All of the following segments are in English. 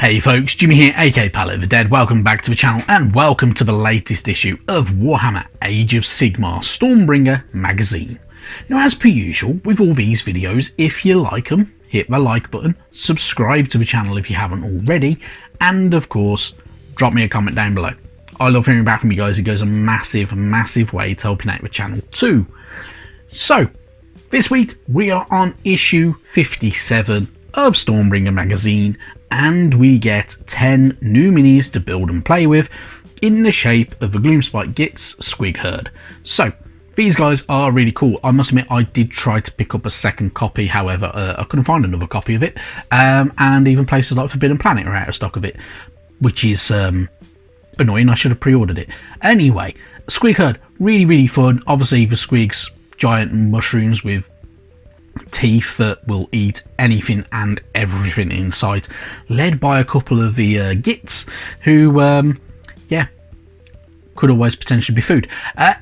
Hey folks, Jimmy here, aka Palette of the Dead. Welcome back to the channel and welcome to the latest issue of Warhammer Age of Sigmar Stormbringer magazine. Now, as per usual with all these videos, if you like them, hit the like button, subscribe to the channel if you haven't already, and of course drop me a comment down below. I love hearing back from you guys. It goes a massive way to helping out the channel too. So this week we are on issue 57 of Stormbringer magazine, and we get 10 new minis to build and play with in the shape of the Gloomspite Gitz Squig Herd. So these guys are really cool. I must admit I did try to pick up a second copy, however I couldn't find another copy of it, and even places like Forbidden Planet are out of stock of it, which is annoying. I should have pre-ordered it. Anyway, Squig Herd, really fun. Obviously the Squigs, giant mushrooms with teeth that will eat anything and everything in sight, led by a couple of the Gits who yeah, could always potentially be food.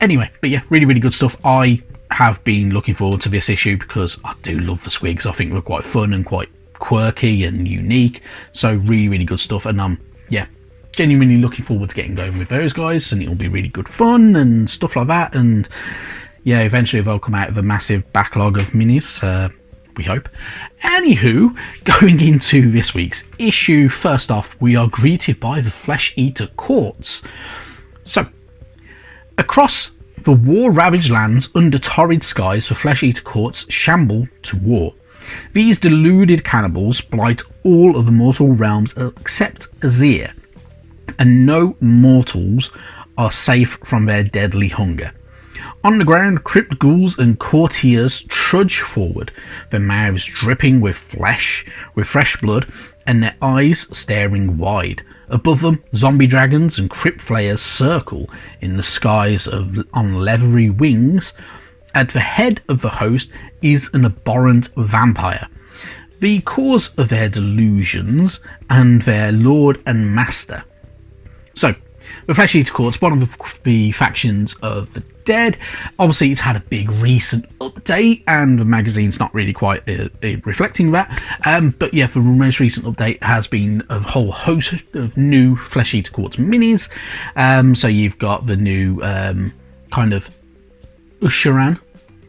Anyway, but yeah, really good stuff. I have been looking forward to this issue because I do love the Squigs. I think they're quite fun and quite quirky and unique, so really good stuff. And yeah, genuinely looking forward to getting going with those guys, and it'll be really good fun and stuff like that. And yeah, eventually they'll come out of a massive backlog of minis, we hope. Anywho, going into this week's issue, first off, we are greeted by the Flesh Eater Courts. So, across the war-ravaged lands under torrid skies, the Flesh Eater Courts shamble to war. These deluded cannibals blight all of the mortal realms except Azir, and no mortals are safe from their deadly hunger. On the ground, crypt ghouls and courtiers trudge forward, their mouths dripping with fresh blood, and their eyes staring wide. Above them, zombie dragons and crypt flayers circle in the skies on leathery wings. At the head of the host is an abhorrent vampire, the cause of their delusions and their lord and master. So, the Flesh Eater Courts, one of the factions of the dead. Obviously it's had a big recent update and the magazine's not really quite reflecting that, but yeah, the most recent update has been a whole host of new Flesh Eater Courts minis. So you've got the new kind of Usharan,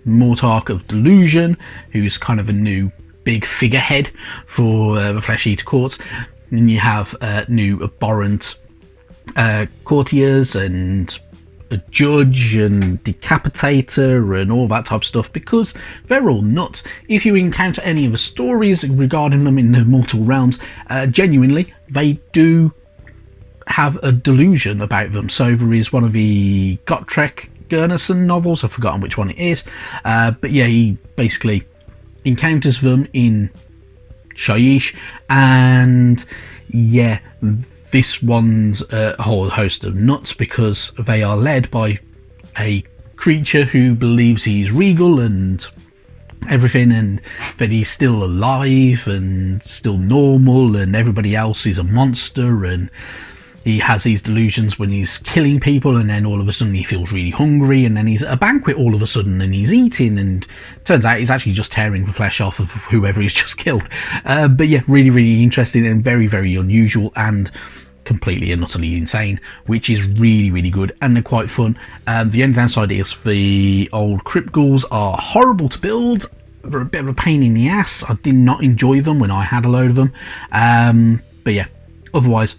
Mortarch of Delusion, who's kind of a new big figurehead for the Flesh Eater Courts. And you have new abhorrent courtiers and a judge and decapitator and all that type of stuff, because they're all nuts. If you encounter any of the stories regarding them in the mortal realms, genuinely they do have a delusion about them. So there is one of the Gotrek Gurnison novels, I've forgotten which one it is, but yeah, he basically encounters them in Shyish, and yeah, this one's a whole host of nuts because they are led by a creature who believes he's regal and everything, and that he's still alive and still normal, and everybody else is a monster, and he has these delusions when he's killing people, and then all of a sudden he feels really hungry, and then he's at a banquet all of a sudden and he's eating, and turns out he's actually just tearing the flesh off of whoever he's just killed. But yeah, really interesting and very unusual and completely and utterly insane, which is really good, and they're quite fun. The only downside is the old crypt ghouls are horrible to build. They're a bit of a pain in the ass. I did not enjoy them when I had a load of them, but yeah, otherwise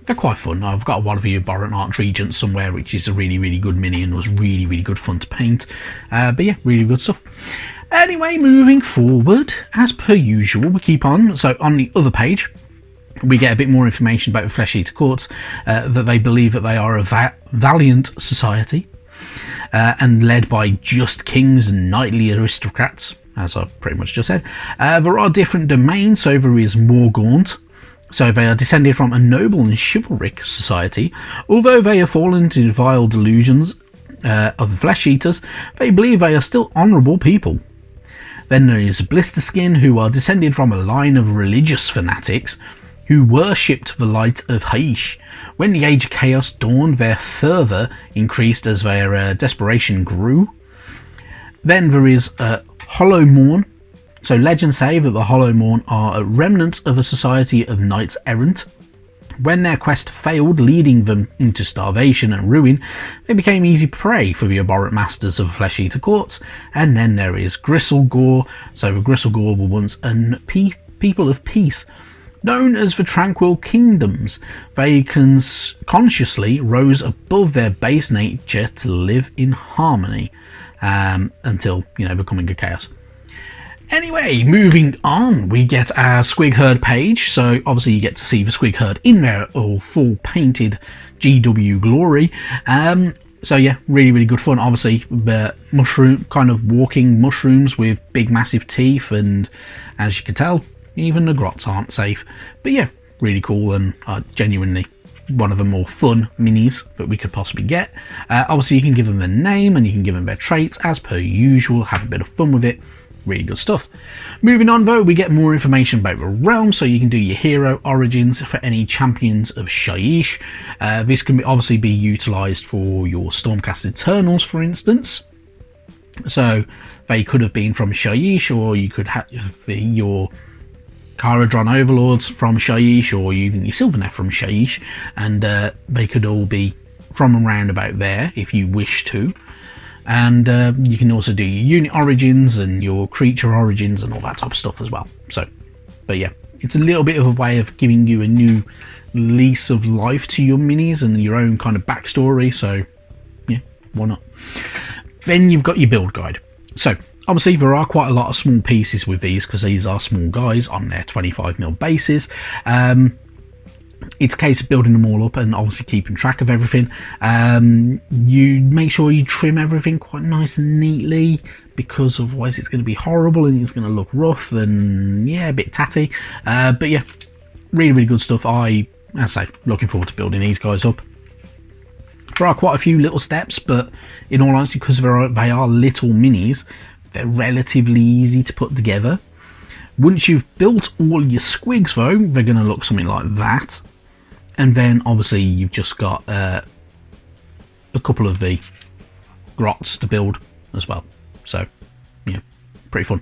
they're quite fun. I've got one of the abhorrent Archregents somewhere, which is a really good mini and was really good fun to paint. But yeah, really good stuff. Anyway, moving forward, as per usual, we keep on. So on the other page we get a bit more information about the Flesh Eater Courts, that they believe that they are a valiant society, and led by just kings and knightly aristocrats, as I've pretty much just said. There are different domains. So there is Morgaunt. So they are descended from a noble and chivalric society. Although they have fallen into the vile delusions of the Flesh Eaters, they believe they are still honourable people. Then there is Blisterskin, who are descended from a line of religious fanatics who worshipped the light of Haish. When the Age of Chaos dawned, their fervour increased as their desperation grew. Then there is Hollow Morn, So legends say that the Hollowmorn are a remnant of a society of knights errant. When their quest failed, leading them into starvation and ruin, they became easy prey for the abhorrent masters of flesh-eater courts. And then there is Gristlegore. So the Gristlegore were once a people of peace, known as the Tranquil Kingdoms. They consciously rose above their base nature to live in harmony until, becoming a chaos. Anyway, moving on, we get our Squig Herd page. So obviously you get to see the Squig Herd in their all full painted GW glory. So yeah, really, really good fun. Obviously, the mushroom, kind of walking mushrooms with big, massive teeth, and as you can tell, even the grots aren't safe. But yeah, really cool, and genuinely one of the more fun minis that we could possibly get. Obviously, you can give them a name and you can give them their traits as per usual. Have a bit of fun with it. Really good stuff. Moving on though, we get more information about the realm, so you can do your hero origins for any champions of Shyish. This can obviously be utilised for your Stormcast Eternals, for instance. So they could have been from Shyish, or you could have your Caradron Overlords from Shyish, or even your Sylvaneth from Shyish, and they could all be from around about there if you wish to. And you can also do your unit origins and your creature origins and all that type of stuff as well. So, but yeah, it's a little bit of a way of giving you a new lease of life to your minis and your own kind of backstory. So yeah, why not? Then you've got your build guide. So obviously there are quite a lot of small pieces with these because these are small guys on their 25mm bases. It's a case of building them all up and obviously keeping track of everything. You make sure you trim everything quite nice and neatly, because otherwise it's going to be horrible and it's going to look rough and yeah, a bit tatty. But yeah, really, really good stuff. As I say, looking forward to building these guys up. There are quite a few little steps, but in all honesty, because they are little minis, they're relatively easy to put together. Once you've built all your squigs though, they're going to look something like that. And then obviously you've just got a couple of the grots to build as well. So yeah, pretty fun.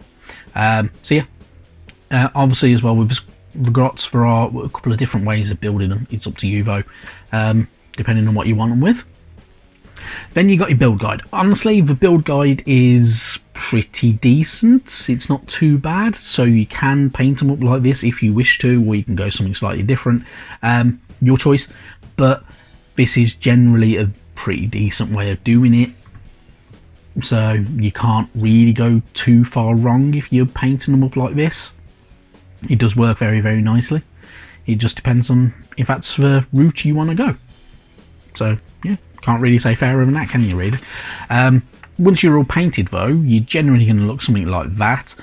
So yeah, obviously as well with the grots, there are a couple of different ways of building them. It's up to you though, depending on what you want them with. Then you got your build guide. Honestly, the build guide is pretty decent. It's not too bad, so you can paint them up like this if you wish to, or you can go something slightly different. Your choice, but this is generally a pretty decent way of doing it, so you can't really go too far wrong if you're painting them up like this. It does work very, very nicely. It just depends on if that's the route you want to go. So yeah, can't really say fairer than that, can you really? Once you're all painted though, you're generally going to look something like that.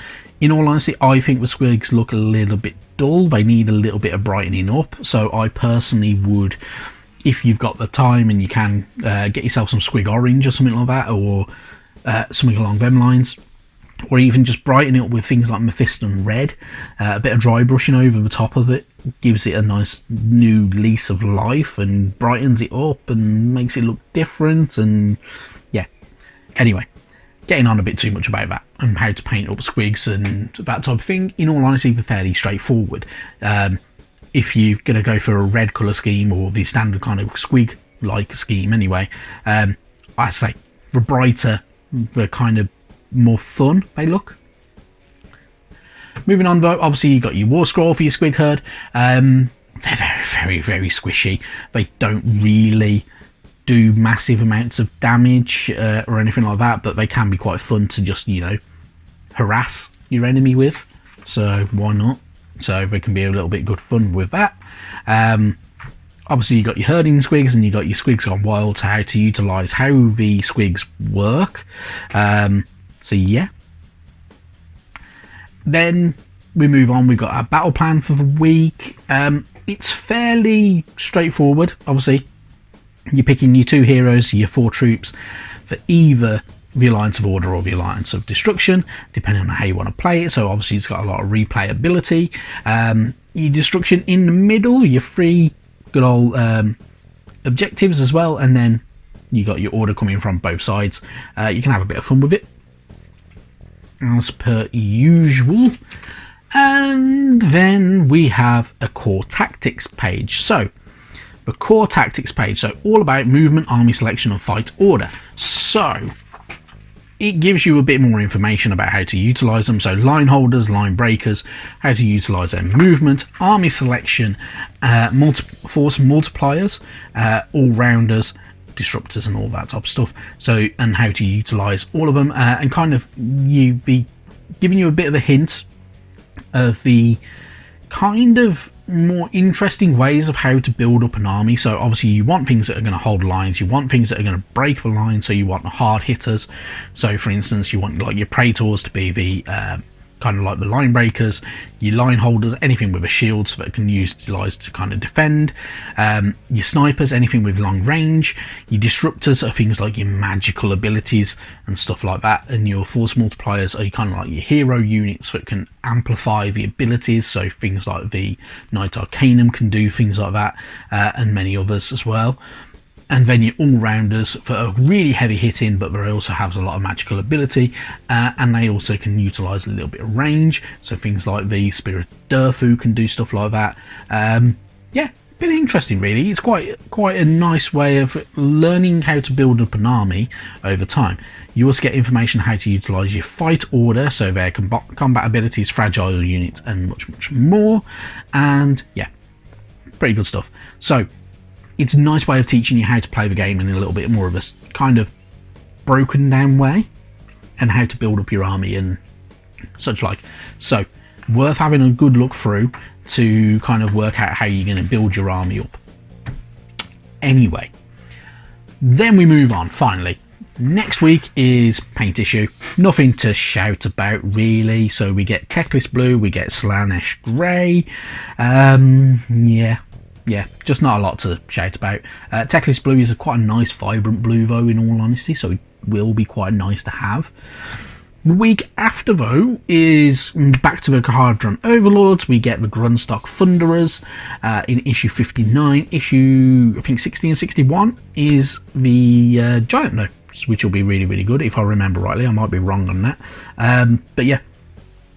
In all honesty, I think the squigs look a little bit dull. They need a little bit of brightening up. So I personally would, if you've got the time and you can, get yourself some Squig Orange or something like that, or something along them lines. Or even just brighten it up with things like Mephiston Red. A bit of dry brushing over the top of it gives it a nice new lease of life and brightens it up and makes it look different. And yeah, anyway, getting on a bit too much about that and how to paint up squigs and that type of thing. In all honesty, they're fairly straightforward. If you're going to go for a red colour scheme or the standard kind of squig like scheme anyway, I say the brighter, the kind of more fun they look. Moving on though, obviously you got your war scroll for your Squig Herd. They're very, very, very squishy. They don't really do massive amounts of damage or anything like that, but they can be quite fun to just, harass your enemy with. So why not? So they can be a little bit good fun with that. Obviously you got your herding squigs and you got your squigs gone wild, to how to utilise how the squigs work. So yeah. Then we move on. We've got our battle plan for the week. It's fairly straightforward. Obviously you're picking your 2 heroes, your 4 troops for either the Alliance of Order or the Alliance of Destruction, depending on how you want to play it. So obviously it's got a lot of replayability. Your Destruction in the middle, your 3 good old objectives as well, and then you got your Order coming from both sides. You can have a bit of fun with it. as per usual. And then we have a core tactics page. So the core tactics page, so all about movement, army selection and fight order. So it gives you a bit more information about how to utilize them. So line holders, line breakers, how to utilize their movement, army selection, force multipliers, all rounders, disruptors and all that type of stuff. So, and how to utilize all of them, and kind of be giving you a bit of a hint of the kind of more interesting ways of how to build up an army. So obviously you want things that are going to hold lines, you want things that are going to break the line, so you want the hard hitters. So for instance, you want like your praetors to be the kind of like the line breakers, your line holders, anything with a shield so that it can utilize to kind of defend, your snipers, anything with long range, your disruptors are things like your magical abilities and stuff like that, and your force multipliers are kind of like your hero units that can amplify the abilities, so things like the Knight Arcanum can do things like that, and many others as well. And then your all-rounders that are really heavy hitting, but they also have a lot of magical ability, and they also can utilize a little bit of range, so things like the Spirit Durfu can do stuff like that. Yeah, bit interesting really. It's quite a nice way of learning how to build up an army over time. You also get information on how to utilize your fight order, so their combat abilities, fragile units, and much more. And yeah, pretty good stuff. So it's a nice way of teaching you how to play the game in a little bit more of a kind of broken down way, and how to build up your army and such like. So worth having a good look through to kind of work out how you're going to build your army up. Anyway, then we move on. Finally, next week is paint issue. Nothing to shout about really. So we get Techless Blue, we get Slaanesh Grey. Yeah, just not a lot to shout about. Techless Blue is quite a nice vibrant blue though, in all honesty, so it will be quite nice to have. The week after though is back to the Kharadron Overlords. We get the Grunstock Thunderers in issue 59. Issue I think 60 and 61 is the Giant Notes, which will be really good if I remember rightly. I might be wrong on that, but yeah,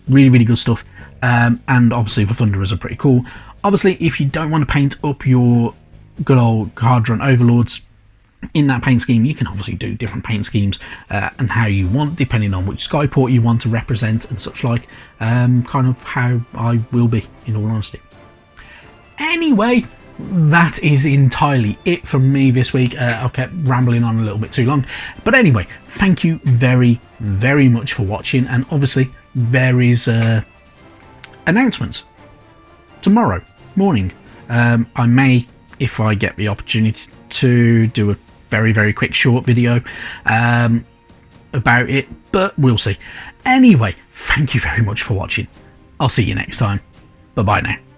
really good stuff. And obviously the Thunderers are pretty cool. Obviously, if you don't want to paint up your good old Kharadron Overlords in that paint scheme, you can obviously do different paint schemes and how you want, depending on which Skyport you want to represent and such like. Kind of how I will be, in all honesty. Anyway, that is entirely it from me this week. I kept rambling on a little bit too long. But anyway, thank you very much for watching. And obviously, there is announcements tomorrow morning. I may, if I get the opportunity, to do a very quick short video about it, but we'll see. Anyway, thank you very much for watching. I'll see you next time. Bye bye now.